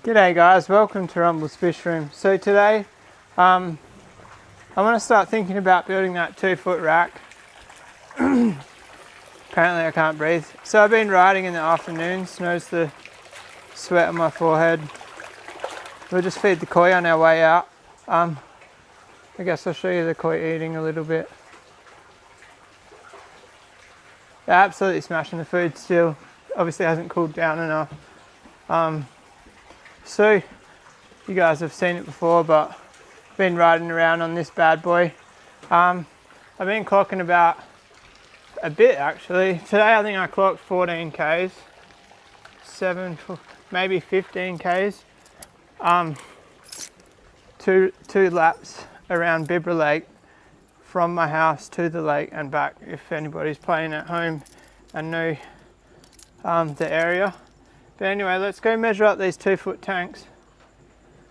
G'day guys, welcome to Rumble's Fish Room. So today I want to start thinking about building that 2-foot rack. Apparently I can't breathe. So I've been riding in the afternoons, notice the sweat on my forehead. We'll just feed the koi on our way out. I guess I'll show you the koi eating a little bit. They're absolutely smashing the food still. Obviously hasn't cooled down enough. So you guys have seen it before, but I've been riding around on this bad boy. I've been clocking about a bit actually. Today I think I clocked 14 Ks, maybe 15 Ks. Two laps around Bibra Lake from my house to the lake and back, if anybody's playing at home and know the area. But anyway, let's go measure up these 2-foot tanks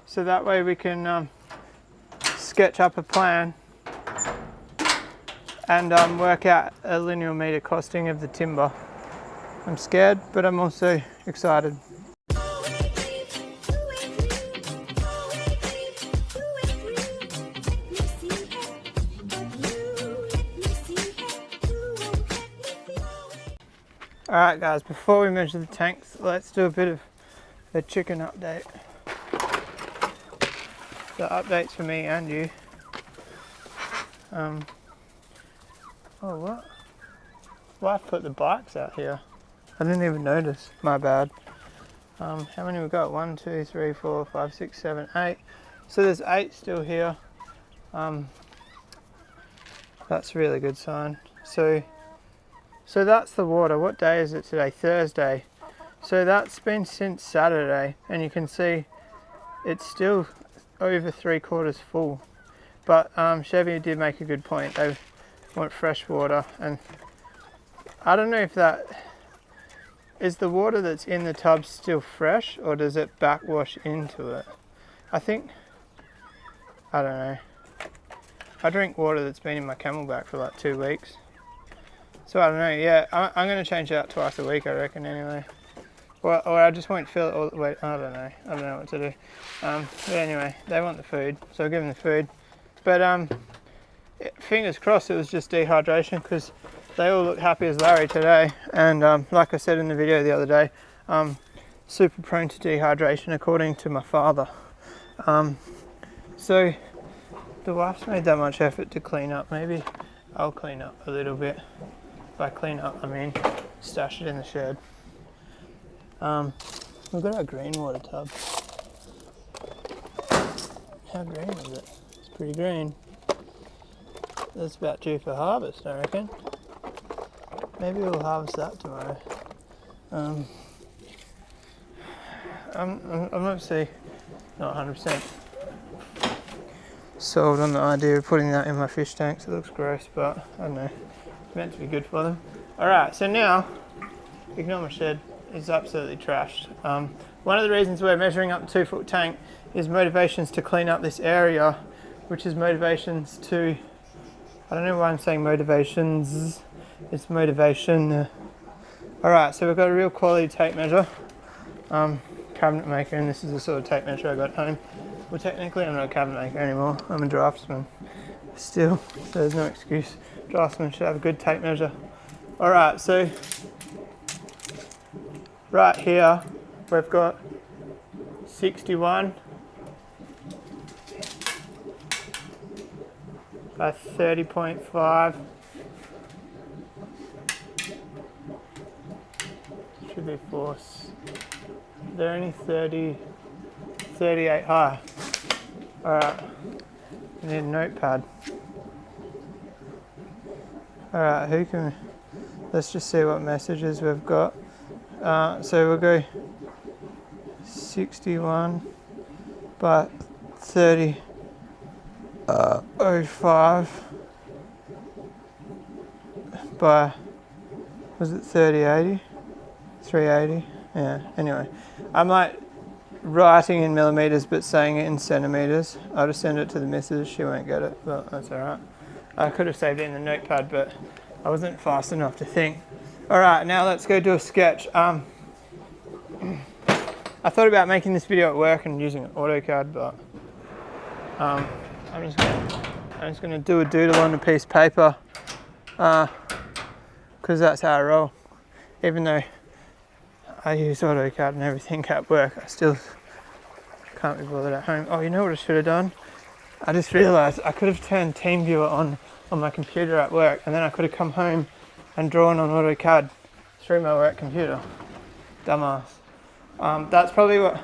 so that way we can sketch up a plan and work out a linear metre costing of the timber. I'm scared, but I'm also excited. Alright guys, before we measure the tanks, let's do a bit of a chicken update. The updates for me and you. Oh what? Wife put the bikes out here. I didn't even notice, my bad. How many we got? 1, 2, 3, 4, 5, 6, 7, 8. So there's 8 still here. That's a really good sign. So that's the water. What day is it today? Thursday. So that's been since Saturday, and you can see it's still over 3/4 full. But Chevy did make a good point. They want fresh water, and I don't know if that is the water that's in the tub still fresh, or does it backwash into it? I don't know. I drink water that's been in my Camelback for like 2 weeks. So I don't know, yeah, I'm going to change it out twice a week, I reckon, anyway. Or I just won't fill it all the way, I don't know what to do. But anyway, they want the food, so I'll give them the food. But fingers crossed it was just dehydration, because they all look happy as Larry today. And like I said in the video the other day, super prone to dehydration according to my father. So the wife's made that much effort to clean up. Maybe I'll clean up a little bit. By clean up, I mean stash it in the shed. We've got our green water tub. How green is it? It's pretty green. That's about due for harvest, I reckon. Maybe we'll harvest that tomorrow. I'm obviously not 100% sold on the idea of putting that in my fish tanks. It looks gross, but I don't know. Meant to be good for them. Alright, so now, ignore my shed, it's absolutely trashed. One of the reasons we're measuring up the 2-foot tank is motivations to clean up this area, which is motivations to, I don't know why I'm saying motivations, it's motivation. Alright, so we've got a real quality tape measure, cabinet maker, and this is the sort of tape measure I got at home. Well, technically I'm not a cabinet maker anymore, I'm a draftsman. Still, so there's no excuse. Draftsman should have a good tape measure. Alright, so right here we've got 61 by 30.5. Should be force. They're only 38 high. Alright, I need a notepad. Alright, let's just see what messages we've got. So we'll go 61 by 30.05 by, was it 3080? 380? Yeah, anyway. I'm like writing in millimetres but saying it in centimetres. I'll just send it to the missus, she won't get it, but that's alright. I could have saved it in the notepad, but I wasn't fast enough to think. Alright, now let's go do a sketch. I thought about making this video at work and using an AutoCAD, but I'm just gonna do a doodle on a piece of paper, because that's how I roll. Even though I use AutoCAD and everything at work, I still can't be bothered at home. Oh, you know what I should have done? I just realised I could have turned TeamViewer on my computer at work, and then I could have come home and drawn on AutoCAD through my work computer. Dumbass. That's probably what,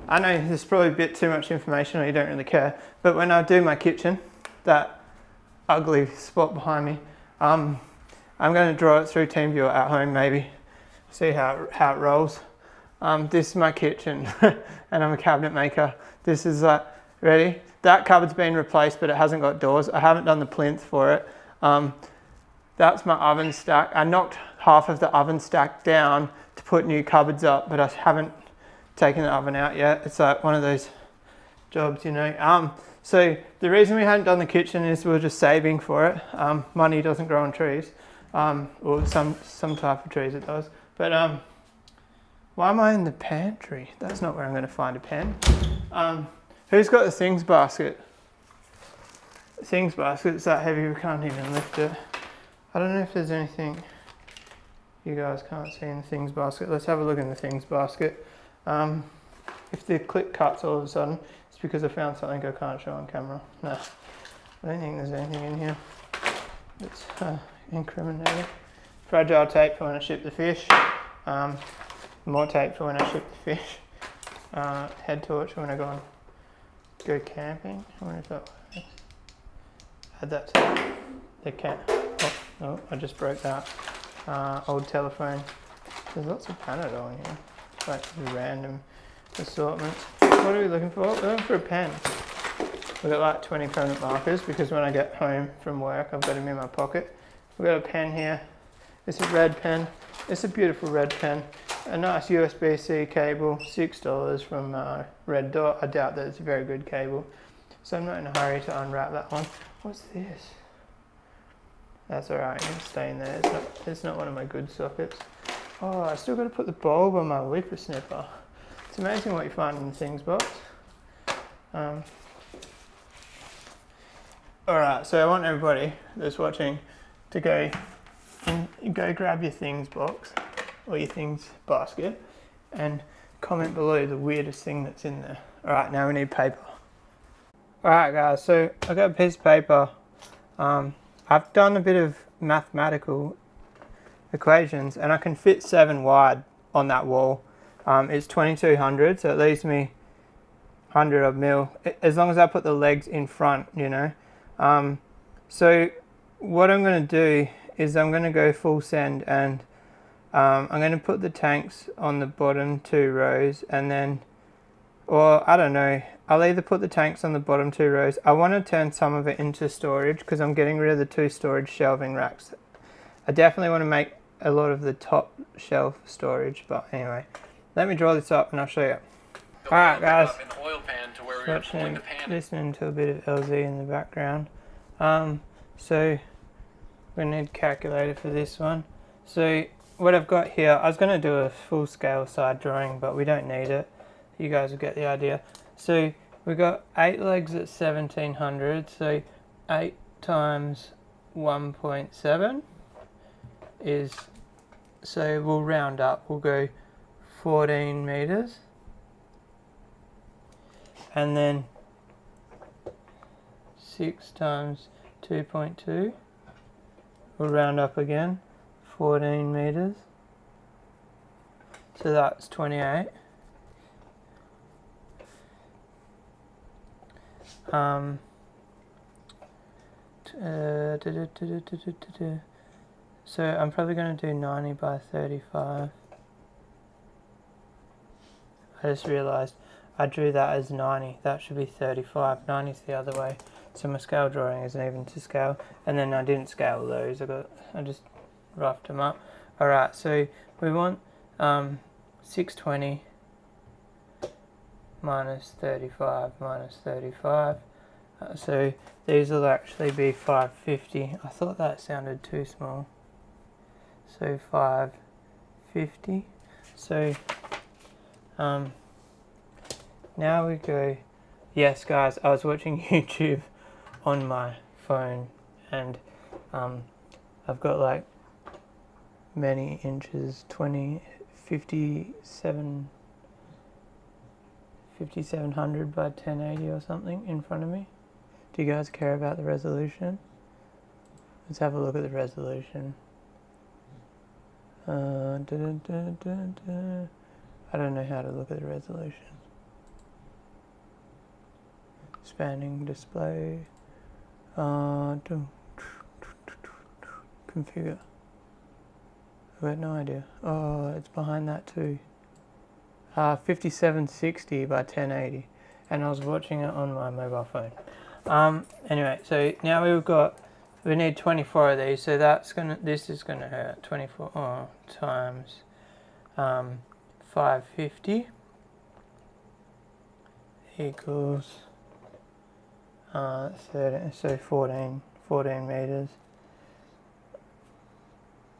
I know this is probably a bit too much information or you don't really care, but when I do my kitchen, that ugly spot behind me, I'm going to draw it through TeamViewer at home maybe, see how it rolls. This is my kitchen and I'm a cabinet maker. This is ready? That cupboard's been replaced but it hasn't got doors. I haven't done the plinth for it. That's my oven stack. I knocked half of the oven stack down to put new cupboards up, but I haven't taken the oven out yet. It's like one of those jobs, you know. So the reason we hadn't done the kitchen is we were just saving for it. Money doesn't grow on trees, or some type of trees it does. But why am I in the pantry? That's not where I'm going to find a pen. Who's got the things basket? The things basket, it's that heavy we can't even lift it. I don't know if there's anything you guys can't see in the things basket. Let's have a look in the things basket. If the clip cuts all of a sudden, it's because I found something I can't show on camera. No, I don't think there's anything in here that's incriminating. Fragile tape for when I ship the fish. More tape for when I ship the fish. Head torch for when I go camping. I wonder if that works. Add that to the cat. Oh, I just broke that. Old telephone. There's lots of Panadol in here. Like random assortments. What are we looking for? We're looking for a pen. We've got like 20 permanent markers because when I get home from work I've got them in my pocket. We've got a pen here. It's a red pen. It's a beautiful red pen. A nice USB-C cable, $6 from Red Dot. I doubt that it's a very good cable. So I'm not in a hurry to unwrap that one. What's this? That's alright, it's staying there. It's not one of my good sockets. Oh, I still got to put the bulb on my leaf snipper. It's amazing what you find in the things box. Alright, so I want everybody that's watching to go grab your things box or your things basket and comment below the weirdest thing that's in there. Alright, now we need paper. Alright guys, so I got a piece of paper. I've done a bit of mathematical equations and I can fit 7 wide on that wall. It's 2200, so it leaves me 100 odd mil, as long as I put the legs in front, you know. So what I'm going to do is I'm going to go full send and I'm going to put the tanks on the bottom 2 rows and then, or I don't know, I'll either put the tanks on the bottom 2 rows. I want to turn some of it into storage because I'm getting rid of the 2 storage shelving racks. I definitely want to make a lot of the top shelf storage, but anyway, let me draw this up and I'll show you. Alright guys, listening to a bit of LZ in the background. So we need a calculator for this one. So what I've got here, I was going to do a full scale side drawing, but we don't need it. You guys will get the idea. So we've got 8 legs at 1700, so 8 times 1.7 is, so we'll round up, we'll go 14 meters. And then 6 times 2.2, we'll round up again, 14 meters. So that's 28. So I'm probably going to do 90 by 35. I just realised I drew that as 90. That should be 35. 90 is the other way. So my scale drawing isn't even to scale. And then I didn't scale those. I just roughed them up. Alright, so we want 620 minus 35 minus 35. So these will actually be 550. I thought that sounded too small. So 550. So Now we go. Yes, guys, I was watching YouTube on my phone, and I've got like many inches, 5700 by 1080 or something in front of me. Do you guys care about the resolution? Let's have a look at the resolution. I don't know how to look at the resolution. Expanding display. Configure. I've got no idea. Oh, it's behind that too. 5760 by 1080, and I was watching it on my mobile phone. Anyway, so now we need 24 of these, so this is gonna hurt. 24 times 550 equals 13, so 14 meters.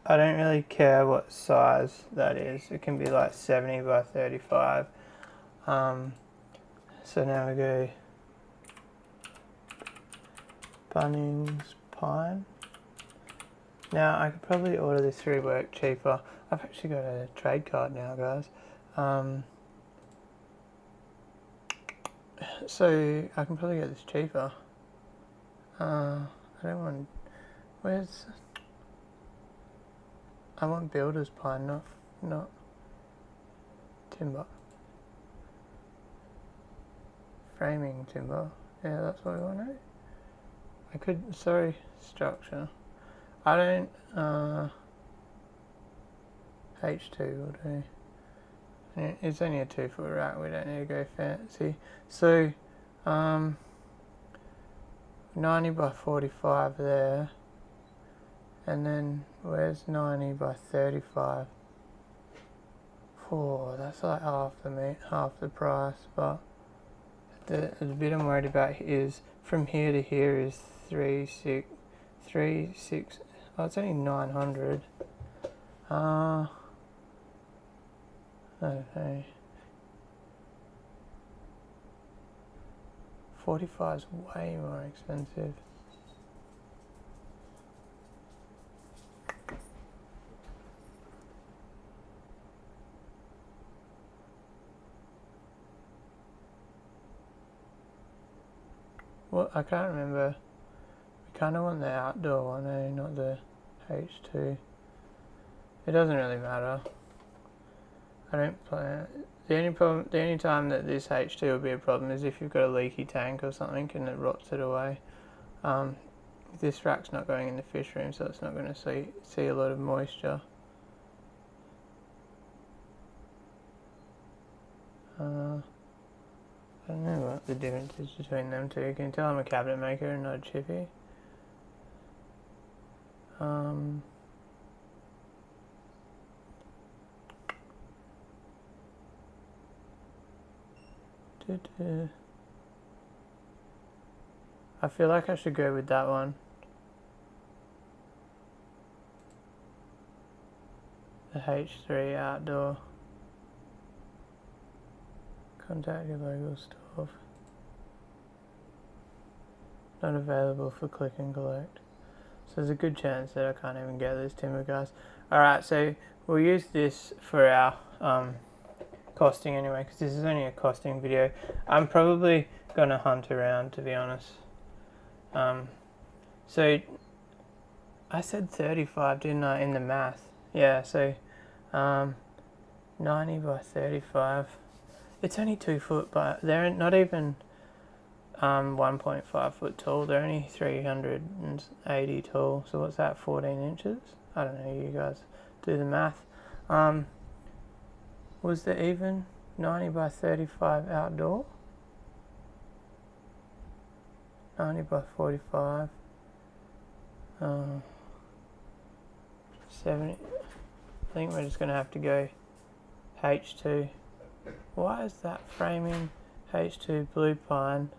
I don't really care what size that is. It can be like 70 by 35. So now we go Bunnings Pine. Now I could probably order this through work cheaper. I've actually got a trade card now, guys. So I can probably get this cheaper. I don't want. I want builder's pine, not timber. Framing timber. Yeah, that's what I want, right? I could, sorry, structure. I don't, H2 will do. It's only a 2 foot rack, we don't need to go fancy. So, 90 by 45 there. And then, where's 90 by 35? Oh, that's like half the price, but the bit I'm worried about is from here to here is 36. Oh, it's only 900. Okay. 45 is way more expensive. Well, I can't remember. We kind of want the outdoor one, eh? Not the H2. It doesn't really matter. I don't plan. The only time that this H2 will be a problem is if you've got a leaky tank or something and it rots it away. This rack's not going in the fish room, so it's not going to see a lot of moisture. I don't know what the difference is between them two. You can tell I'm a cabinet maker and not a chippy. I feel like I should go with that one. The H3 outdoor. Contact your local store. Not available for click and collect. So there's a good chance that I can't even get this timber, guys. Alright, so we'll use this for our costing anyway, because this is only a costing video. I'm probably going to hunt around, to be honest. So I said 35, didn't I, in the math? Yeah, so 90 by 35. It's only 2 foot, but they're not even 1.5 foot tall. They're only 380 tall. So what's that, 14 inches? I don't know, you guys do the math. Was there even 90 by 35 outdoor? 90 by 45. 70. I think we're just going to have to go H2. Why is that framing H2 blue pine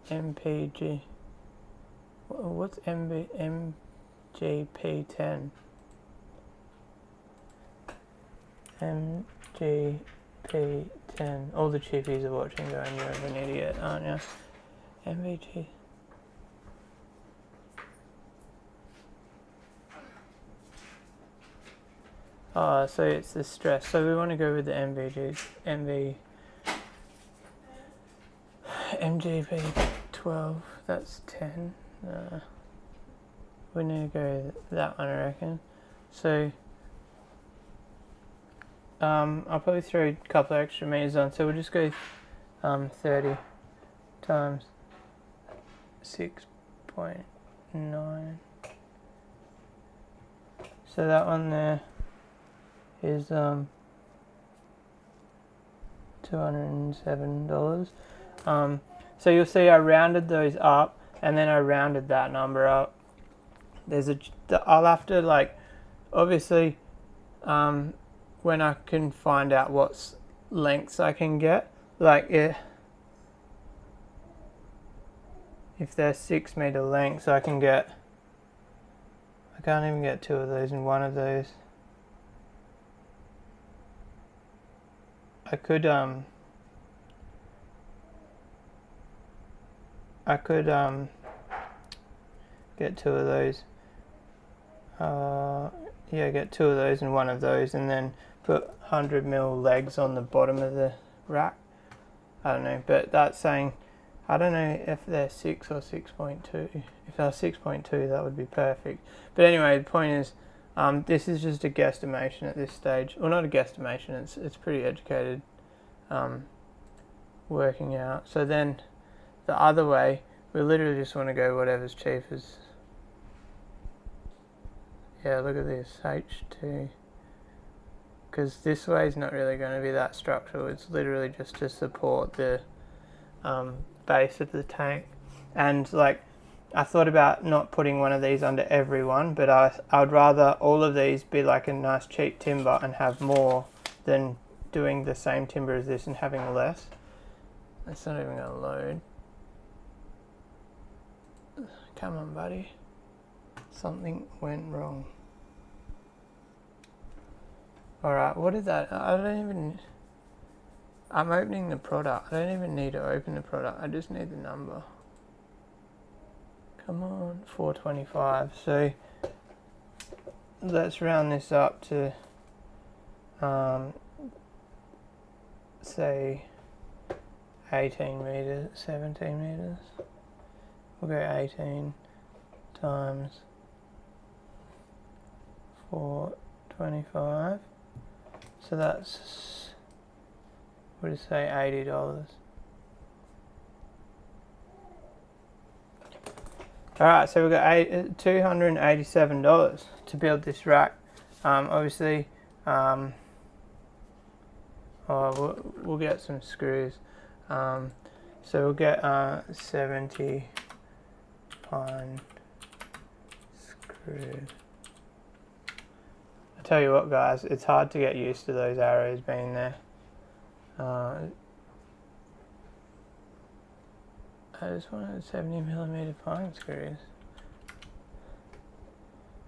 MPG? What's MGP10? MGP10. All the chippies are watching going, you're an idiot, aren't you? MVG. Oh, so it's the stress. So we want to go with the MGP12. That's 10. We need to go with that one, I reckon. So I'll probably throw a couple of extra meters on. So we'll just go 30 times 6.9. So that one there is $207. So you'll see I rounded those up, and then I rounded that number up. I'll have to, like, obviously when I can find out what lengths I can get, like if they're 6 meter lengths, I can't even get 2 of those in one of those. I could get 2 of those. Yeah, get 2 of those and one of those, and then put 100mm legs on the bottom of the rack. I don't know, but that's saying, I don't know if they're 6 or 6.2. If they're 6.2, that would be perfect. But anyway, the point is, this is just a guesstimation at this stage. Well, not a guesstimation, it's pretty educated working out. So then the other way, we literally just want to go whatever's cheapest. Yeah, look at this, H2. Because this way is not really going to be that structural. It's literally just to support the base of the tank. And like, I thought about not putting one of these under every one, but I would rather all of these be like a nice cheap timber and have more than doing the same timber as this and having less. It's not even going to load. Come on, buddy. Something went wrong. Alright, what is that? I'm opening the product. I don't even need to open the product. I just need the number. Come on, 425. So let's round this up to say 18 meters, 17 meters. We'll go 18 times 425. So that's, we'll just say $80. Alright, so we've got $287 to build this rack. Obviously, we'll get some screws. So we'll get 70 pine screws. I tell you what, guys, it's hard to get used to those arrows being there. I just wanted 70mm pine screws.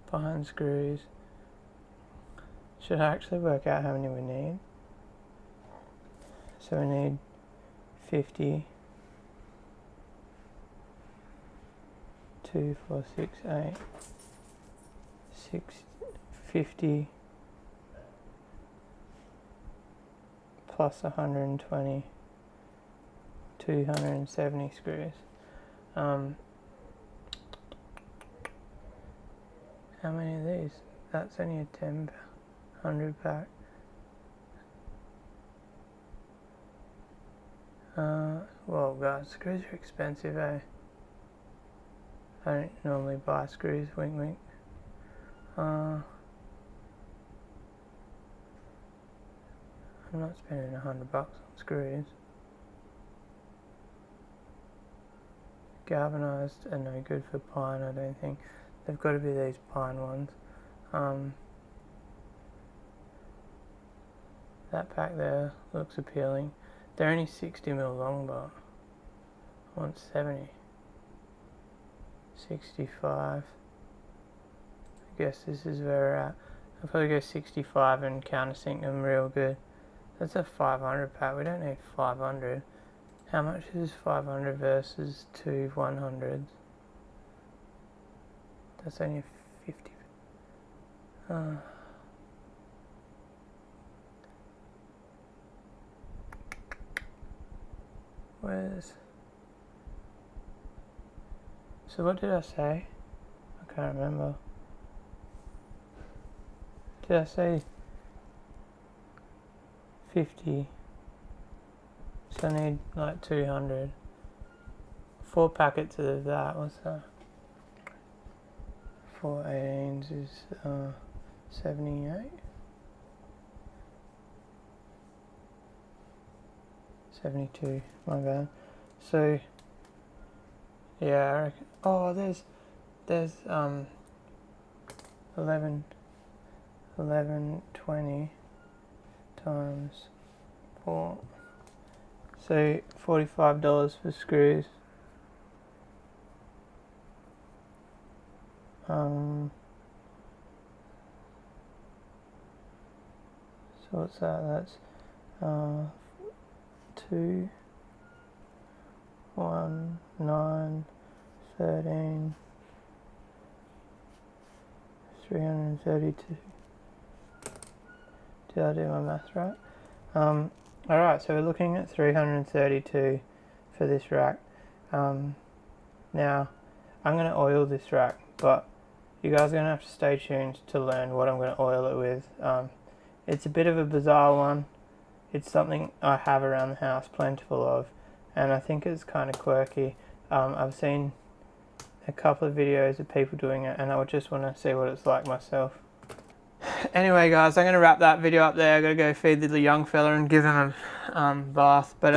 Pine screws. Should I actually work out how many we need? So we need 50. 2, 4, 6, 8. 50 plus 120. 270 screws. How many of these? That's only a 100 pack. Well, guys, screws are expensive, eh? I don't normally buy screws, wink wink. I'm not spending $100 on screws. Galvanized are no good for pine, I don't think. They've got to be these pine ones. That pack there looks appealing. They're only 60mm long, but I want 70. 65. I guess this is where we're at. I'll probably go 65 and countersink them real good. That's a 500 pack, we don't need 500. How much is 500 versus 2 100s? That's only 50. Where's... So what did I say? I can't remember. Did I say 50? So I need like 200. 4 packets of that, what's that? 4 18s is 78? 72, my bad. So, yeah, I reckon, oh, there's 11, 20 times 4. So $45 for screws. So what's that? That's 2, 1, 9, 13, 332. Did I do my math right? Alright, so we're looking at 332 for this rack. Now, I'm going to oil this rack, but you guys are going to have to stay tuned to learn what I'm going to oil it with. It's a bit of a bizarre one. It's something I have around the house plentiful of, and I think it's kind of quirky. I've seen a couple of videos of people doing it, and I would just want to see what it's like myself. Anyway guys, I'm going to wrap that video up there. I've got to go feed the young fella and give him a bath. But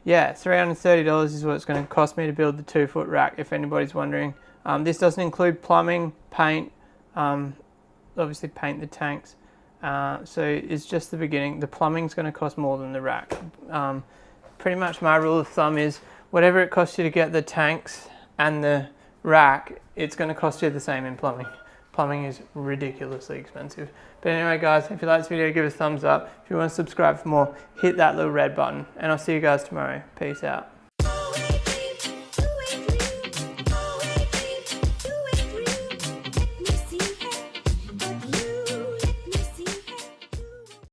yeah, $330 is what it's going to cost me to build the 2-foot rack, if anybody's wondering. This doesn't include plumbing, paint, obviously paint the tanks. So it's just the beginning. The plumbing's going to cost more than the rack. Pretty much my rule of thumb is whatever it costs you to get the tanks and the rack, it's going to cost you the same in plumbing. Plumbing is ridiculously expensive. But anyway guys, if you like this video, give it a thumbs up. If you want to subscribe for more, hit that little red button. And I'll see you guys tomorrow. Peace out.